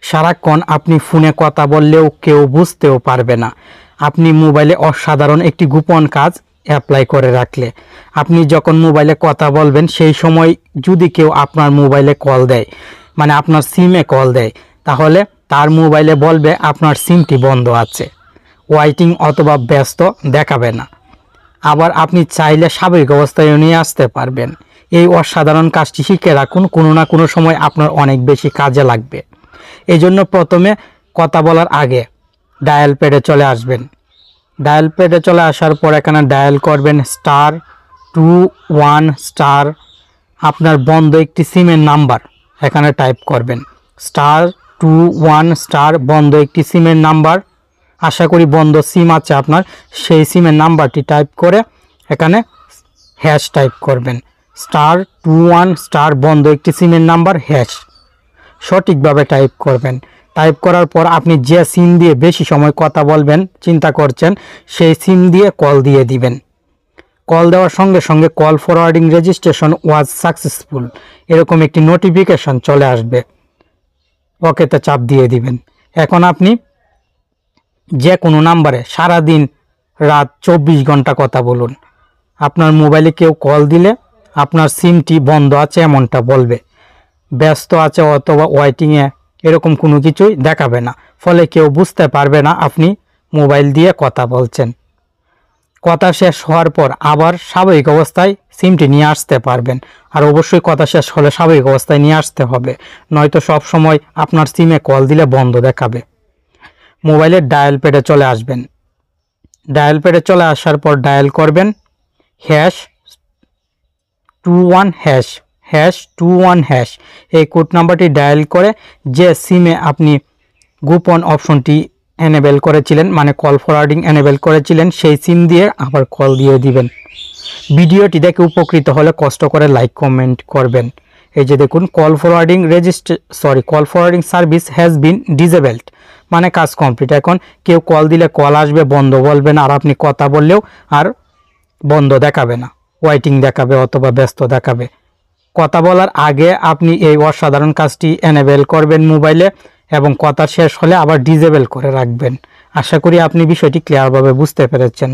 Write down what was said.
সারাক্ষণ আপনি ফোনে কথা বললেও কেউ বুঝতেও পারবে না। আপনি মোবাইলে অসাধারণ একটি গোপন কাজ অ্যাপ্লাই করে রাখলে আপনি যখন মোবাইলে কথা বলবেন সেই সময় যদি কেউ আপনার মোবাইলে কল দেয়, মানে আপনার সিমে কল দেয়, তাহলে তার মোবাইলে বলবে আপনার সিমটি বন্ধ আছে, ওয়াইটিং অথবা ব্যস্ত দেখাবে না। আবার আপনি চাইলে স্বাভাবিক অবস্থায় নিয়ে আসতে পারবেন। এই অসাধারণ কাজটি শিখে রাখুন, কোনো না কোনো সময় আপনার অনেক বেশি কাজে লাগবে। এই জন্য প্রথমে কথা বলার আগে ডায়াল প্যাডে চলে আসবেন। ডায়াল প্যাডে চলে আসার পর এখানে ডায়াল করবেন *21* আপনার বন্ধ একটি সিমের নাম্বার এখানে টাইপ করবেন। *21* বন্ধ একটি সিমের নাম্বার, আশা করি বন্ধ সিম আছে আপনার, সেই সিমের নাম্বারটি টাইপ করে এখানে হ্যাশ টাইপ করবেন। *21* বন্ধ একটি সিমের নাম্বার হ্যাশ সঠিকভাবে টাইপ করবেন। টাইপ করার পর আপনি যে সিম দিয়ে বেশি সময় কথা বলবেন চিন্তা করছেন, সেই সিম দিয়ে কল দিয়ে দিবেন। কল দেওয়ার সঙ্গে সঙ্গে call forwarding registration was successful এরকম একটি নোটিফিকেশন চলে আসবে, ওকেতে চাপ দিয়ে দিবেন। এখন আপনি যে কোনো নাম্বারে সারাদিন রাত 24 ঘন্টা কথা বলুন। আপনার মোবাইলে কেউ কল দিলে আপনার সিমটি বন্ধ আছে এমনটা বলবে, ব্যস্ত আছে অথবা ওয়াইটিংয়ে এরকম কোনো কিছুই দেখাবে না, ফলে কেউ বুঝতে পারবে না আপনি মোবাইল দিয়ে কথা বলছেন। কথা শেষ হওয়ার পর আবার স্বাভাবিক অবস্থায় সিমটি নিয়ে আসতে পারবেন। আর অবশ্যই কথা শেষ হলে স্বাভাবিক অবস্থায় নিয়ে আসতে হবে, নয়তো সব সময় আপনার সিমে কল দিলে বন্ধ দেখাবে। মোবাইলের ডায়াল প্যাডে চলে আসবেন। ডায়াল প্যাডে চলে আসার পর ডায়াল করবেন #21##21#। এই কোড নাম্বারটি ডায়াল করে যে সিমে আপনি গোপন অপশনটি এনেবেল করেছিলেন, মানে কল ফরওয়ার্ডিং এনেবেল করেছিলেন, সেই সিম দিয়ে আবার কল দিয়ে দিবেন। ভিডিওটি দেখে উপকৃত হলে কষ্ট করে লাইক কমেন্ট করবেন। এই যে দেখুন, call forwarding service has been disabled, মানে কাজ কমপ্লিট। এখন কেউ কল দিলে কল আসবে, বন্ধ বলবে না, আর আপনি কথা বললেও আর বন্ধ দেখাবে না, ওয়াইটিং দেখাবে অথবা ব্যস্ত দেখাবে। কথা বলার আগে আপনি এই অসাধারণ কাজটি এনেবেল করবেন মোবাইলে এবং কথা শেষ হলে আবার ডিসেবল করে রাখবেন। আশা করি আপনি বিষয়টি ক্লিয়ারভাবে বুঝতে পেরেছেন।